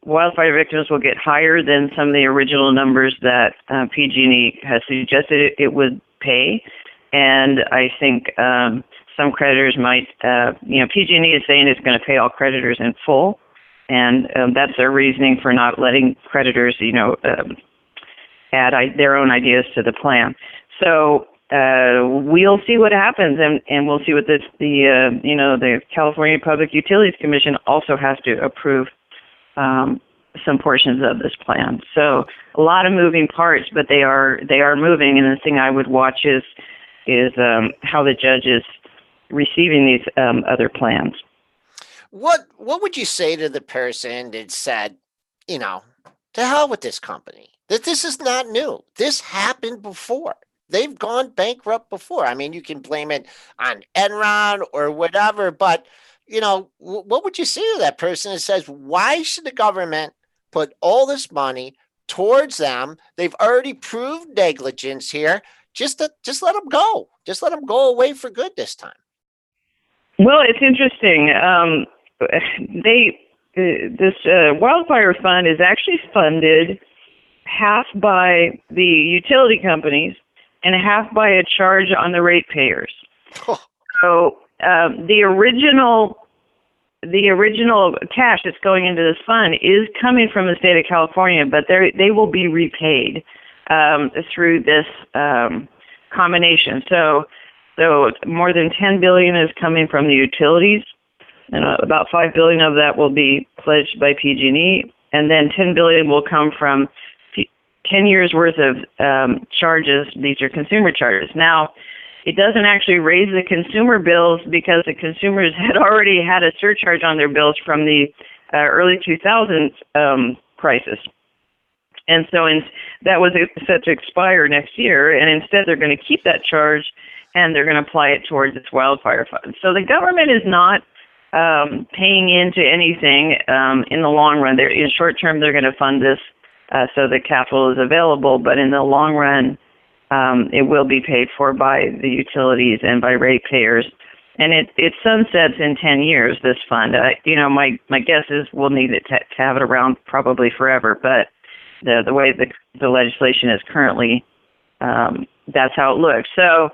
wildfire victims will get higher than some of the original numbers that PG&E has suggested it would pay. And I think some creditors might, PG&E is saying it's going to pay all creditors in full. And that's their reasoning for not letting creditors, add their own ideas to the plan. So we'll see what happens, and we'll see what the California Public Utilities Commission also has to approve some portions of this plan. So a lot of moving parts, but they are moving. And the thing I would watch is how the judge is receiving these other plans. What would you say to the person that said, to hell with this company? That this is not new. This happened before. They've gone bankrupt before. I mean, you can blame it on Enron or whatever, but what would you say to that person that says, why should the government put all this money towards them. They've already proved negligence here. Just let them go. Just let them go away for good this time. Well, it's interesting. This wildfire fund is actually funded half by the utility companies and half by a charge on the ratepayers. So the original cash that's going into this fund is coming from the state of California, but they will be repaid through this combination. So more than $10 billion is coming from the utilities, and about $5 billion of that will be pledged by PG&E, and then $10 billion will come from 10 years worth of charges. These are consumer charges. Now, it doesn't actually raise the consumer bills because the consumers had already had a surcharge on their bills from the early 2000s crisis. And so that was set to expire next year, and instead they're going to keep that charge and they're going to apply it towards this wildfire fund. So the government is not paying into anything in the long run. In short term, they're going to fund this so the capital is available, but in the long run, it will be paid for by the utilities and by ratepayers. And it sunsets in 10 years, this fund. My guess is we'll need it to have it around probably forever, but the way the legislation is currently, that's how it looks. So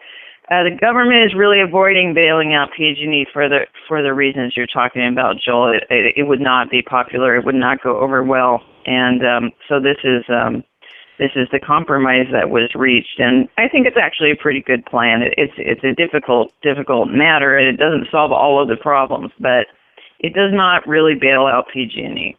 the government is really avoiding bailing out PG&E for the reasons you're talking about, Joel. It would not be popular. It would not go over well. And so this is the compromise that was reached, and I think it's actually a pretty good plan. It's a difficult matter, and it doesn't solve all of the problems, but it does not really bail out PG&E.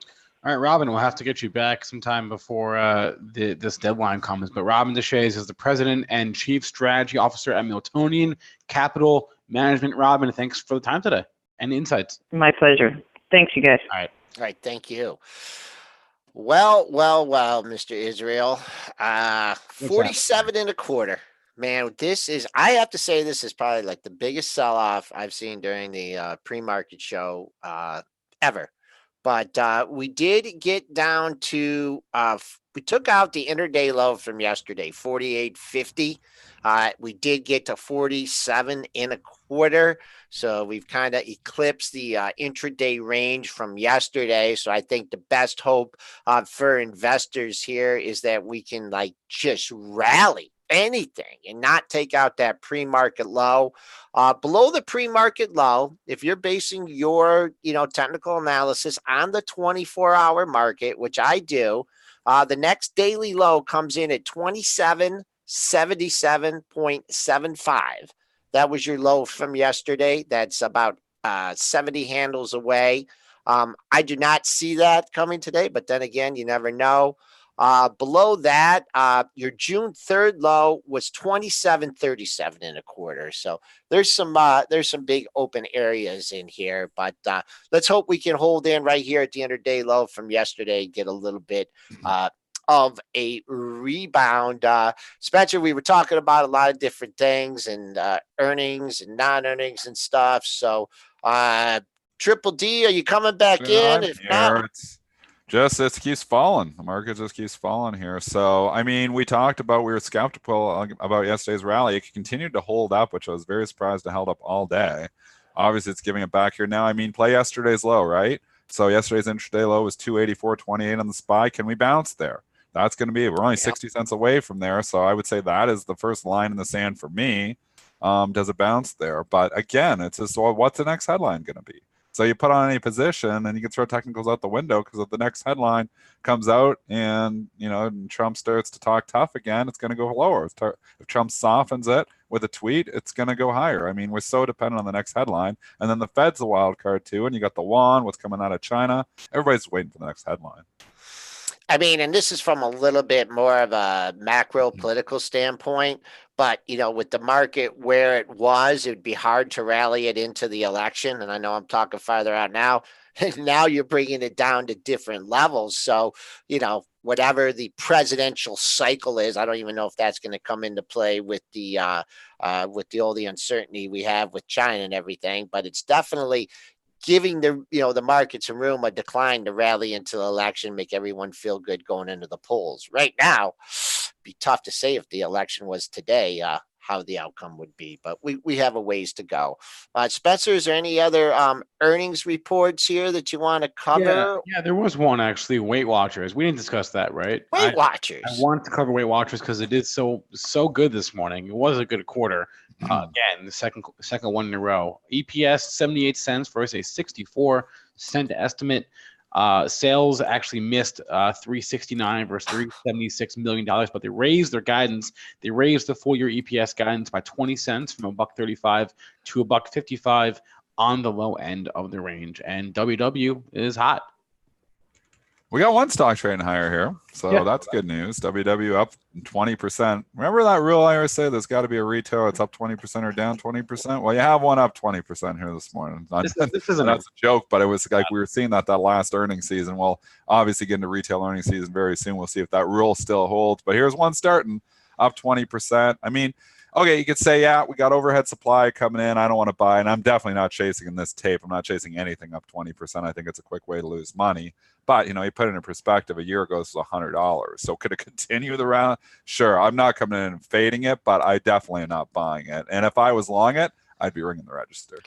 All right, Robin, we'll have to get you back sometime before this deadline comes. But Robin Deshayes is the president and chief strategy officer at Miltonian Capital Management. Robin, thanks for the time today and insights. My pleasure. Thanks, you guys. All right. Thank you. Well, Mr. Israel, 47 and a quarter. Man, I have to say, this is probably like the biggest sell-off I've seen during the pre-market show ever. But we did get down to, we took out the intraday low from yesterday, 48.50. We did get to 47 and a quarter. So we've kind of eclipsed the intraday range from yesterday. So I think the best hope for investors here is that we can just rally anything and not take out that pre-market low. Below the pre-market low, if you're basing your technical analysis on the 24-hour market, which I do, the next daily low comes in at 2777.75. That was your low from yesterday. That's about 70 handles away. I do not see that coming today, but then again, you never know. Below that, your June 3rd low was 27.37 and a quarter. So there's some big open areas in here, but let's hope we can hold in right here at the intraday low from yesterday, get a little bit of a rebound. Spencer, we were talking about a lot of different things and earnings and non-earnings and stuff. So Triple D, are you coming back in? If not, it keeps falling. The market just keeps falling here. So, I mean, we were skeptical about yesterday's rally. It continued to hold up, which I was very surprised it held up all day. Obviously, it's giving it back here now. I mean, play yesterday's low, right? So yesterday's intraday low was 284.28 on the SPY. Can we bounce there? That's going to be, we're only 60 cents away from there. So I would say that is the first line in the sand for me. Does it bounce there? But again, it's just, well, what's the next headline going to be? So you put on any position and you can throw technicals out the window, because if the next headline comes out and, and Trump starts to talk tough again, it's going to go lower. If Trump softens it with a tweet, it's going to go higher. I mean, we're so dependent on the next headline. And then the Fed's a wild card too. And you got the yuan, what's coming out of China. Everybody's waiting for the next headline. I mean, and this is from a little bit more of a macro political standpoint, but, with the market where it was, it would be hard to rally it into the election. And I know I'm talking farther out now. Now you're bringing it down to different levels. So, whatever the presidential cycle is, I don't even know if that's going to come into play with all the uncertainty we have with China and everything, but it's definitely giving the market some room, a decline to rally into the election, make everyone feel good going into the polls. Right now, be tough to say if the election was today, how the outcome would be, but we have a ways to go. Spencer, is there any other earnings reports here that you want to cover? Yeah, there was one actually. Weight Watchers. We didn't discuss that, right? Weight I Watchers. want to cover Weight Watchers because it did so good this morning. It was a good quarter. Again, the second one in a row. EPS 78 cents versus a 64-cent estimate. Sales actually missed 369 versus 376 million dollars, but they raised their guidance. They raised the full year EPS guidance by 20 cents from $1.35 to $1.55 on the low end of the range. And WW is hot. We got one stock trading higher here, so that's good news. WW up 20%. Remember that rule I always say, there's got to be a retail it's up 20% or down 20%? Well, you have one up 20% here this morning. This isn't a joke, but it was like we were seeing that last earnings season. Well, obviously getting to retail earnings season very soon. We'll see if that rule still holds. But here's one starting up 20%. I mean, okay, you could say, yeah, we got overhead supply coming in. I don't want to buy, and I'm definitely not chasing in this tape. I'm not chasing anything up 20%. I think it's a quick way to lose money. But, you put it in perspective, a year ago, this was $100. So could it continue the round? Sure. I'm not coming in and fading it, but I definitely am not buying it. And if I was long it, I'd be ringing the register.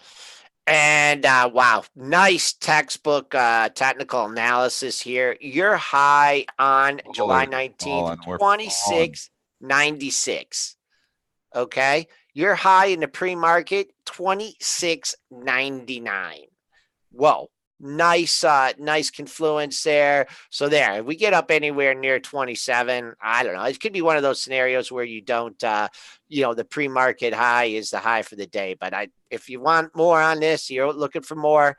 And wow, nice textbook technical analysis here. You're high on July 19th, 26.96. Okay. You're high in the pre-market, 26.99. Whoa. Nice confluence there. So there, if we get up anywhere near 27, I don't know. It could be one of those scenarios where you don't, the pre-market high is the high for the day. But if you want more on this, you're looking for more.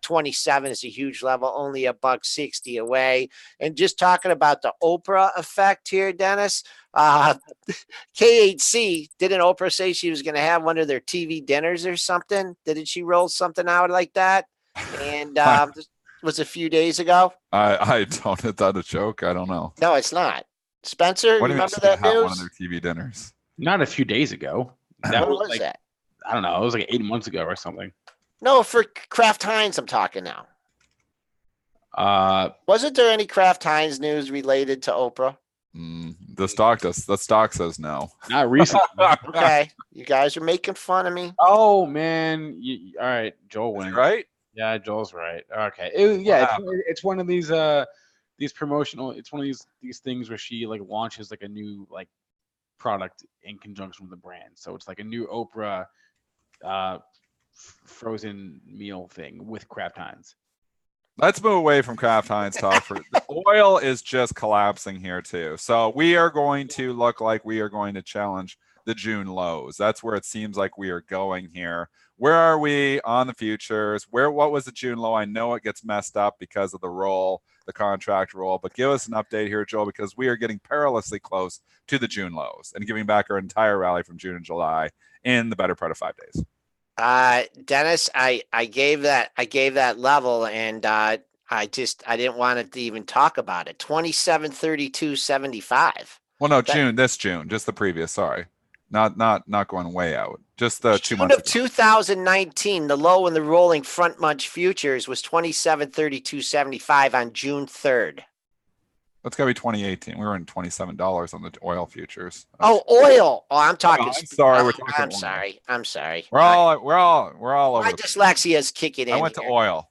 27 is a huge level, only $1.60 away. And just talking about the Oprah effect here, Dennis, KHC, didn't Oprah say she was going to have one of their TV dinners or something? Didn't she roll something out like that? And was a few days ago. I don't. Is that a joke? I don't know. No, it's not. Spencer, you remember that news? One of their TV dinners. Not a few days ago. When was that? I don't know. It was like 8 months ago or something. No, for Kraft Heinz, I'm talking now. Wasn't there any Kraft Heinz news related to Oprah? The stock does. The stock says no. Not recently. Okay, you guys are making fun of me. Oh man! All right, Joel wins. Right? Yeah, Joel's right. Okay. It's one of these promotional. It's one of these things where she launches a new product in conjunction with the brand. So it's like a new Oprah frozen meal thing with Kraft Heinz. Let's move away from Kraft Heinz talk. The oil is just collapsing here too. So we are going to look like we are going to challenge the June lows. That's where it seems like we are going here. Where are we on the futures? What was the June low? I know it gets messed up because of the contract roll, but give us an update here, Joel, because we are getting perilously close to the June lows and giving back our entire rally from June and July in the better part of 5 days. Dennis, I gave that level, and I didn't want to even talk about it. 27.32.75. Well, no, this June, just the previous. Sorry, not going way out. Just the 2 months of 2019. The low in the rolling front month futures was 27.32.75 on June 3rd. That's got to be 2018. We were in $27 on the oil futures. Oh, oil. Oh, I'm talking. I'm sorry. I'm sorry. We're all over. My dyslexia is kicking in. I went to oil.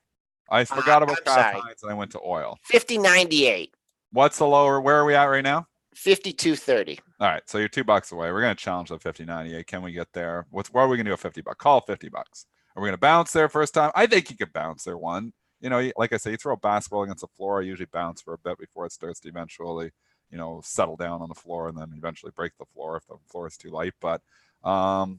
I forgot about Kraft Heinz and I went to oil. 50.98. What's the lower? Where are we at right now? 52.30. All right, so you're $2 away. We're going to challenge the 50.98. Can we get there? What are we going to do at $50? Call $50. Are we going to bounce there first time? I think you could bounce there one. Like I say, you throw a basketball against the floor, I usually bounce for a bit before it starts to eventually, settle down on the floor and then eventually break the floor if the floor is too light. But the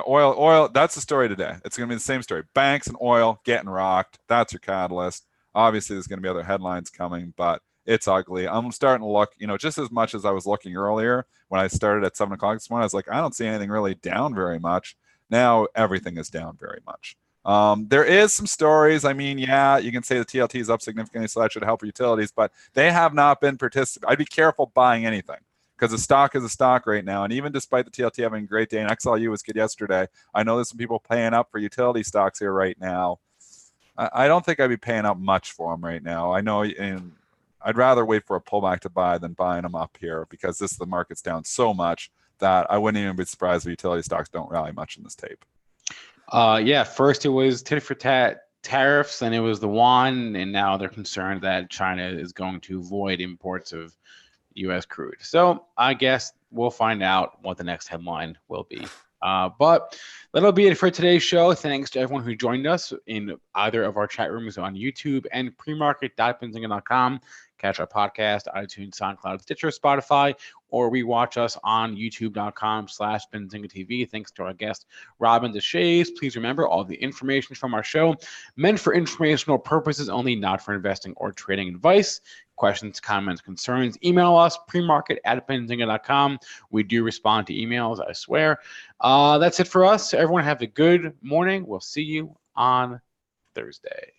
oil, that's the story today. It's going to be the same story. Banks and oil getting rocked. That's your catalyst. Obviously, there's going to be other headlines coming, but it's ugly. I'm starting to look, just as much as I was looking earlier when I started at 7 o'clock this morning, I was like, I don't see anything really down very much. Now everything is down very much. There is some stories. I mean, yeah, you can say the TLT is up significantly, so that should help utilities, but they have not been participating. I'd be careful buying anything because the stock is a stock right now. And even despite the TLT having a great day, and XLU was good yesterday, I know there's some people paying up for utility stocks here right now. I don't think I'd be paying up much for them right now. I know, and I'd rather wait for a pullback to buy than buying them up here, because the market's down so much that I wouldn't even be surprised if utility stocks don't rally much in this tape. Yeah, first it was tit for tat tariffs, and it was the yuan, and now they're concerned that China is going to void imports of U.S. crude. So I guess we'll find out what the next headline will be. But that'll be it for today's show. Thanks to everyone who joined us in either of our chat rooms on YouTube and premarket.benzinga.com. Catch our podcast, iTunes, SoundCloud, Stitcher, Spotify, or rewatch us on youtube.com/Benzinga TV. Thanks to our guest, Robin Deshayes. Please remember, all the information from our show meant for informational purposes only, not for investing or trading advice. Questions, comments, concerns, email us, premarket@benzinga.com. We do respond to emails, I swear. That's it for us. Everyone have a good morning. We'll see you on Thursday.